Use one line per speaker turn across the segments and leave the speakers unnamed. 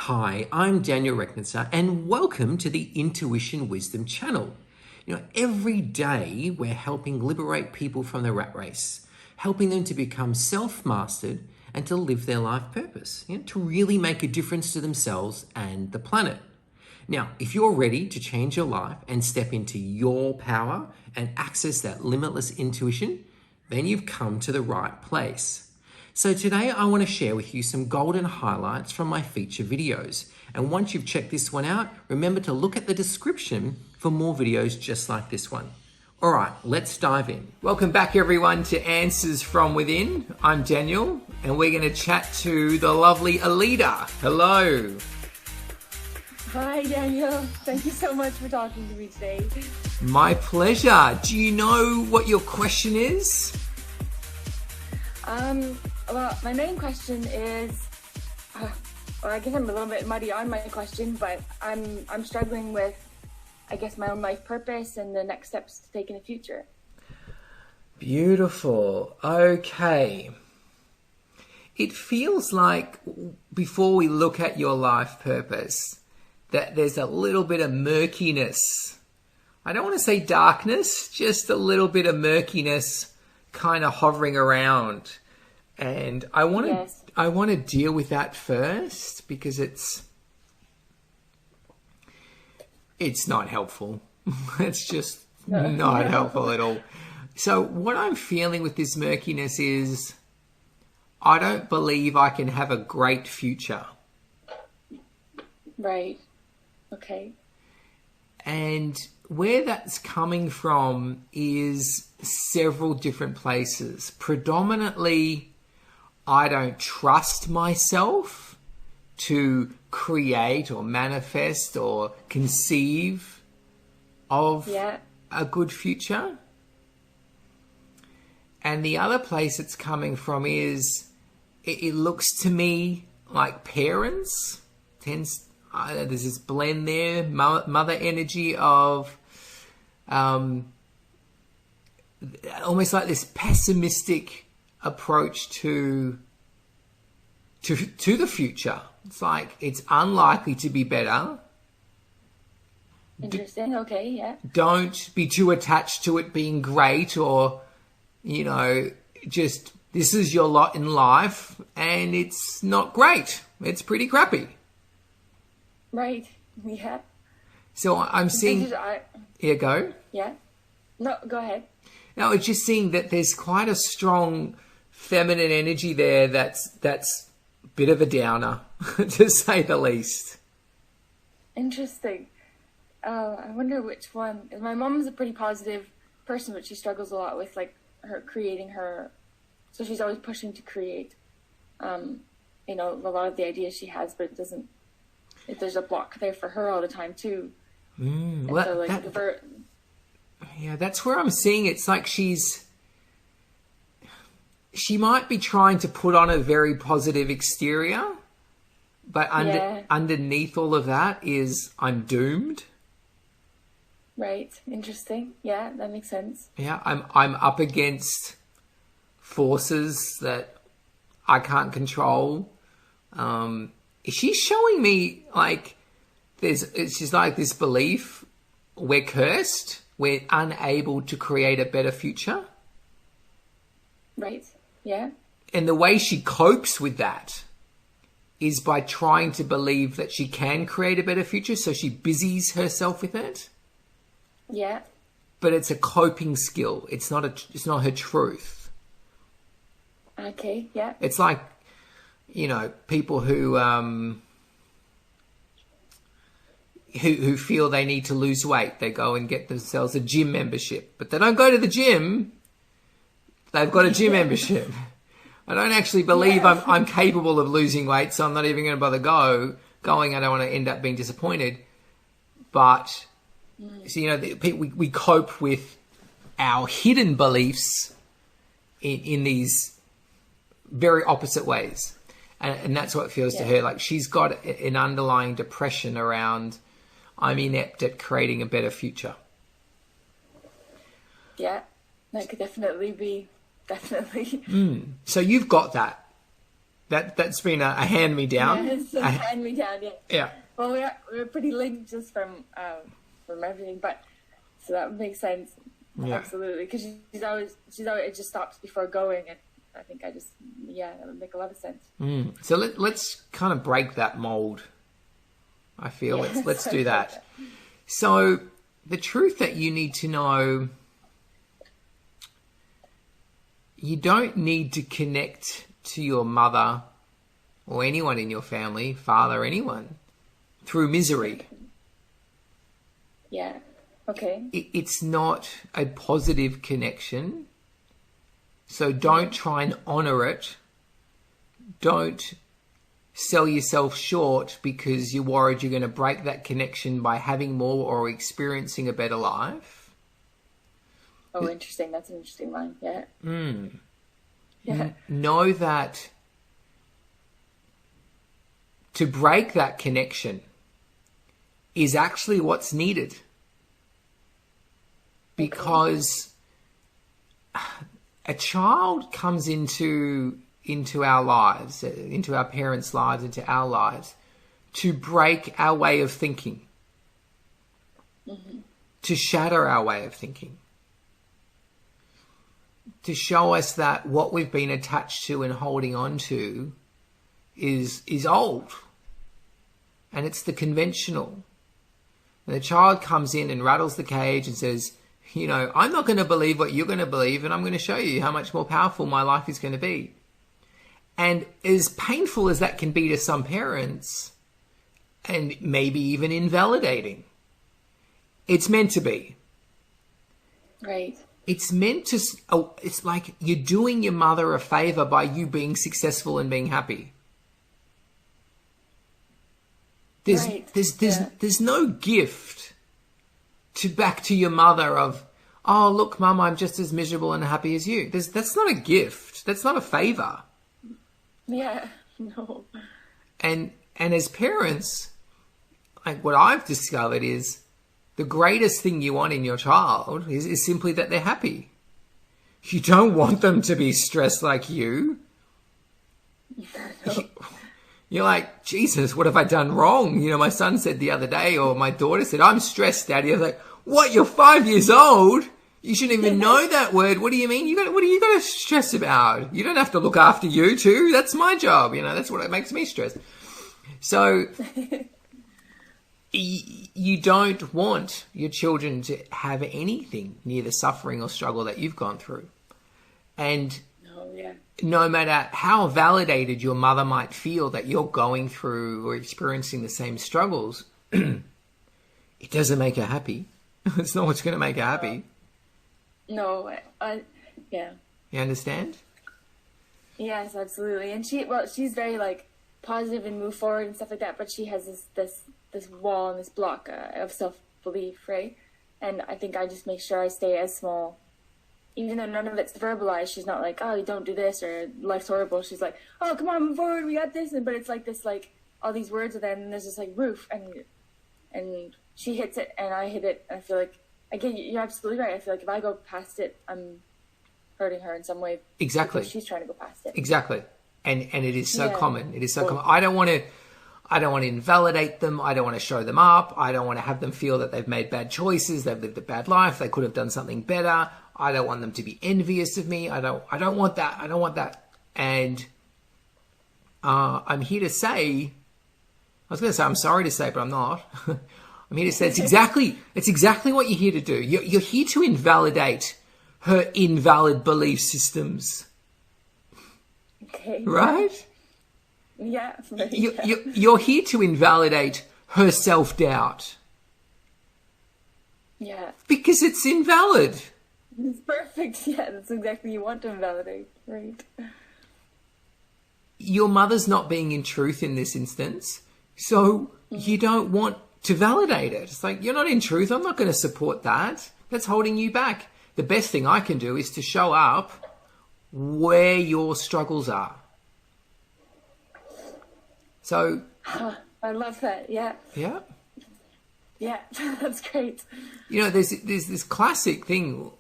Hi, I'm Daniel Rechnitzer and welcome to the Intuition Wisdom channel. Every day we're helping liberate people from the rat race, helping them to become self-mastered and to live their life purpose, to really make a difference to themselves and the planet. Now, if you're ready to change your life and step into your power and access that limitless intuition, then you've come to the right place. So today I want to share with you some golden highlights from my feature videos. And once you've checked this one out, remember to look at the description for more videos just like this one. All right, let's dive in. Welcome back everyone to Answers from Within. I'm Daniel and we're going to chat to the lovely Alida. Hello.
Hi Daniel, thank you so much for talking to me today.
My pleasure. Do you know what your question is?
Well, my main question is, I guess I'm a little bit muddy on my question, but I'm struggling with, I guess, my own life purpose and the next steps to take in the future.
Beautiful. Okay. It feels like before we look at your life purpose, that there's a little bit of murkiness. I don't want to say darkness, just a little bit of murkiness kind of hovering around. And I want to deal with that first because it's not helpful. It's just not helpful at all. So what I'm feeling with this murkiness is I don't believe I can have a great future.
Right. Okay.
And where that's coming from is several different places. Predominantly, I don't trust myself to create or manifest or conceive of a good future. And the other place it's coming from is it looks to me like parents there's this blend there, mother energy of almost like this pessimistic approach to the future. It's like it's unlikely to be better.
Interesting. Okay, yeah.
Don't be too attached to it being great or, just this is your lot in life and it's not great. It's pretty crappy.
Right. Yeah.
So I'm seeing... Here, go.
Yeah. No, go ahead.
No, it's just seeing that there's quite a strong feminine energy there that's a bit of a downer, to say the least.
Interesting. I wonder which one. My mom's a pretty positive person, but she struggles a lot with like her creating her. So she's always pushing to create, a lot of the ideas she has, but it doesn't. There's a block there for her all the time too.
That's where I'm seeing it's like she might be trying to put on a very positive exterior, but underneath all of that is I'm doomed.
Right. Interesting. Yeah, that makes sense.
Yeah, I'm up against forces that I can't control. She's showing me like it's just like this belief we're cursed, we're unable to create a better future.
Right. Yeah.
And the way she copes with that is by trying to believe that she can create a better future, so she busies herself with it.
Yeah.
But it's a coping skill. It's not her truth.
Okay. Yeah.
It's like, people who feel they need to lose weight. They go and get themselves a gym membership, but they don't go to the gym. They've got a gym membership. I don't actually believe I'm capable of losing weight, so I'm not even going to bother going. I don't want to end up being disappointed. But, we cope with our hidden beliefs in these very opposite ways. And that's what it feels to her. Like she's got an underlying depression around, I'm inept at creating a better future.
Yeah, that could definitely be, definitely.
So you've got that. That's been a hand-me-down.
Yeah, it's a hand-me-down, yeah.
Yeah.
Well, we're pretty linked just from everything, but so that would make sense.
Yeah.
Absolutely, because she's always it just stops before going, and I think that would make a lot of sense.
So let's kind of break that mold. I feel let's do that. So the truth that you need to know, you don't need to connect to your mother or anyone in your family, father, anyone, through misery.
Yeah. Okay.
It's not a positive connection. So don't try and honor it. Don't sell yourself short because you're worried you're going to break that connection by having more or experiencing a better life.
Oh, interesting. That's an interesting line. Yeah. Yeah.
Know that to break that connection is actually what's needed. Because a child comes into our lives, into our parents' lives, into our lives, to break our way of thinking, to shatter our way of thinking, to show us that what we've been attached to and holding on to is old, and it's the conventional. And the child comes in and rattles the cage and says, you know, I'm not going to believe what you're going to believe, and I'm going to show you how much more powerful my life is going to be. And as painful as that can be to some parents, and maybe even invalidating, it's meant to be.
Right.
It's meant to, it's like you're doing your mother a favor by you being successful and being happy. There's no gift back to your mother of, oh, look, Mum, I'm just as miserable and happy as you. That's not a gift. That's not a favor.
Yeah, no.
And as parents, like what I've discovered is the greatest thing you want in your child is simply that they're happy. You don't want them to be stressed like you. No. You're like, Jesus, what have I done wrong? You know, my son said the other day, or my daughter said, I'm stressed, Daddy. I was like, what? You're 5 years old? You shouldn't even know that word. What do you mean? What are you got to stress about? You don't have to look after you too. That's my job. You know, that's what makes me stressed. So you don't want your children to have anything near the suffering or struggle that you've gone through. And no matter how validated your mother might feel that you're going through or experiencing the same struggles, it doesn't make her happy. It's not what's going to make her happy.
No, yeah.
You understand?
Yes, absolutely. And she's very like positive and move forward and stuff like that, but she has this wall and this block of self-belief, right? And I think I just make sure I stay as small. Even though none of it's verbalized, she's not like, oh, you don't do this, or life's horrible. She's like, oh, come on, move forward, we got this. But it's like this, like, all these words, and then there's this, like, roof, and she hits it, and I hit it, and I feel like, again, you're absolutely right. I feel like if I go past it, I'm hurting her in some way.
Exactly.
She's trying to go past it.
Exactly. And it is so common. It is so common. I don't want to invalidate them. I don't want to show them up. I don't want to have them feel that they've made bad choices. They've lived a bad life. They could have done something better. I don't want them to be envious of me. I don't want that. I don't want that. And I'm here to say, I was going to say I'm sorry to say, but I'm not. I'm here to say it's exactly what you're here to do. You're here to invalidate her invalid belief systems.
Okay.
Right?
Yeah.
You're here to invalidate her self-doubt.
Yeah.
Because it's invalid.
It's perfect. Yeah, that's exactly what you want to invalidate. Right.
Your mother's not being in truth in this instance, so you don't want to validate it. It's like, you're not in truth. I'm not going to support that. That's holding you back. The best thing I can do is to show up where your struggles are. So...
I love that. Yeah.
Yeah.
Yeah, that's great.
You know, there's this classic thing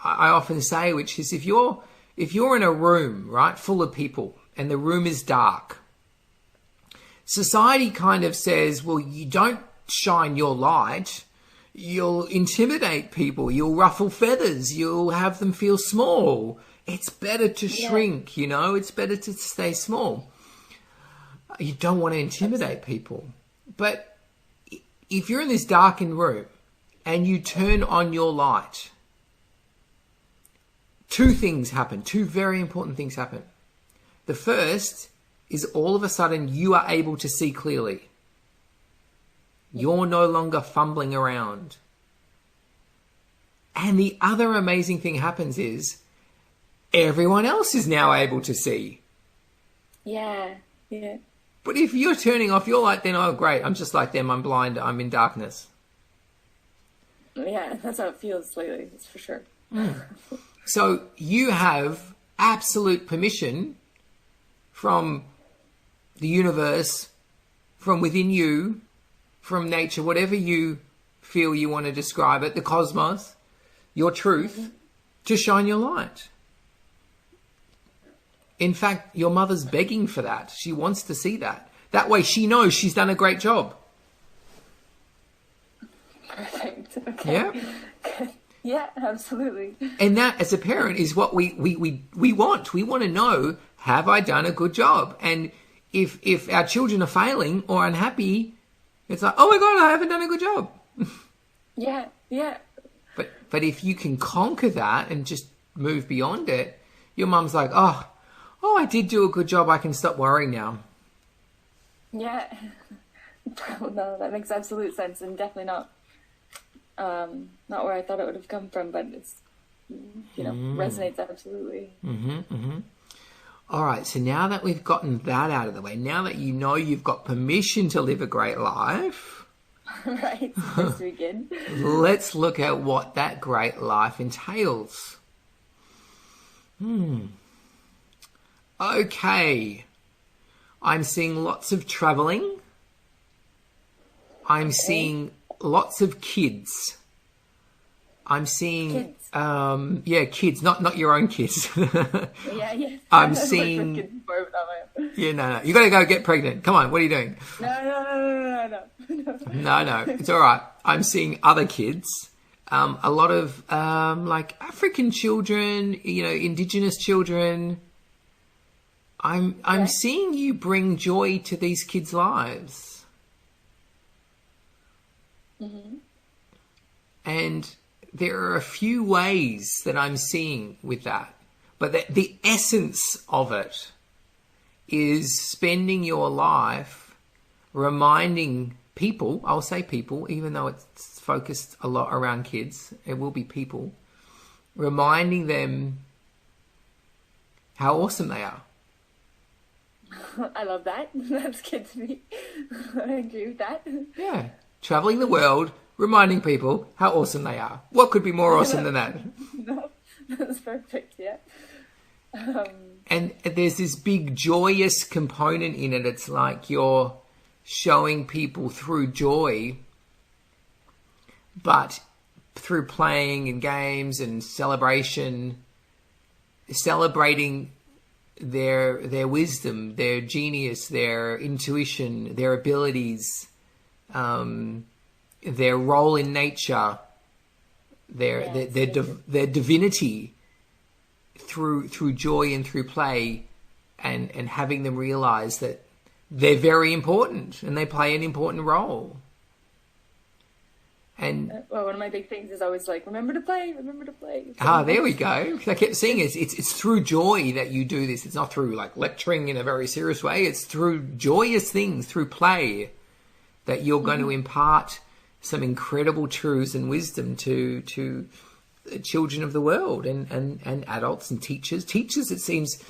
I often say, which is if you're in a room, right, full of people, and the room is dark, society kind of says, well, you don't shine your light. You'll intimidate people. You'll ruffle feathers. You'll have them feel small. It's better to shrink, you know. It's better to stay small. You don't want to intimidate people. But if you're in this darkened room and you turn on your light, two things happen. Two very important things happen. The first is all of a sudden you are able to see clearly. You're no longer fumbling around. And the other amazing thing happens is everyone else is now able to see.
Yeah.
But if you're turning off your light, then, oh, great, I'm just like them. I'm blind. I'm in darkness.
Yeah, that's how it feels lately. That's for sure.
So you have absolute permission from the universe, from within you, from nature, whatever you feel you want to describe it, the cosmos, your truth, to shine your light. In fact, your mother's begging for that. She wants to see that. That way she knows she's done a great job.
Perfect. Okay.
Yeah?
Yeah, absolutely.
And that, as a parent, is what we want. We want to know, have I done a good job? And if our children are failing or unhappy, it's like, oh my God, I haven't done a good job.
Yeah.
But if you can conquer that and just move beyond it, your mum's like, oh, I did do a good job. I can stop worrying now.
Yeah. No, that makes absolute sense, and definitely not where I thought it would have come from, but it's, resonates absolutely.
All right, so now that we've gotten that out of the way, now that you know you've got permission to live a great life,
right, let's begin.
Let's look at what that great life entails. Okay, I'm seeing lots of traveling. I'm seeing lots of kids. I'm seeing kids, not your own kids.
Yeah.
I'm seeing. Yeah, no. You got to go get pregnant. Come on, what are you doing?
No.
No, it's all right. I'm seeing other kids. A lot of like African children, indigenous children. I'm seeing you bring joy to these kids' lives. And there are a few ways that I'm seeing with that. But the essence of it is spending your life reminding people, I'll say people, even though it's focused a lot around kids, it will be people, reminding them how awesome they are.
I love that. That's good to me. I agree with that.
Yeah. Traveling the world, reminding people how awesome they are. What could be more awesome than that?
No, that's perfect, yeah.
And there's this big joyous component in it. It's like you're showing people through joy, but through playing and games and celebration, celebrating their wisdom, their genius, their intuition, their abilities, their role in nature, their divinity through joy and through play, and having them realize that they're very important and they play an important role. And
well, one of my big things is always like, remember to play.
There we go. I kept saying it's through joy that you do this. It's not through like lecturing in a very serious way. It's through joyous things, through play, that you're going to impart some incredible truths and wisdom to children of the world and adults and teachers. Teachers, it seems,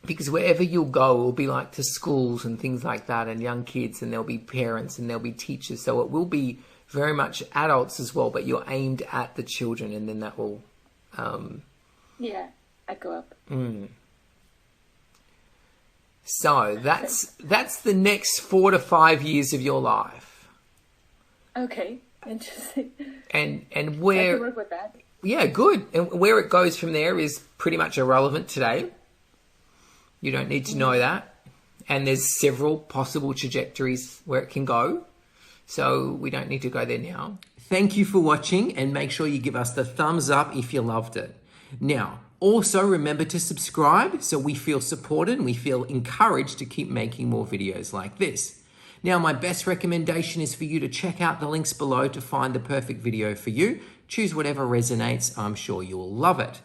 because wherever you'll go, it will be like to schools and things like that, and young kids, and there'll be parents and there'll be teachers. So it will be very much adults as well, but you're aimed at the children, and then that will...
echo up.
So that's the next 4 to 5 years of your life.
Okay, interesting.
And where...
I can work with that.
Yeah, good. And where it goes from there is pretty much irrelevant today. You don't need to know that. And there's several possible trajectories where it can go. So we don't need to go there now. Thank you for watching, and make sure you give us the thumbs up if you loved it. Now, also remember to subscribe so we feel supported and we feel encouraged to keep making more videos like this. Now, my best recommendation is for you to check out the links below to find the perfect video for you. Choose whatever resonates. I'm sure you'll love it.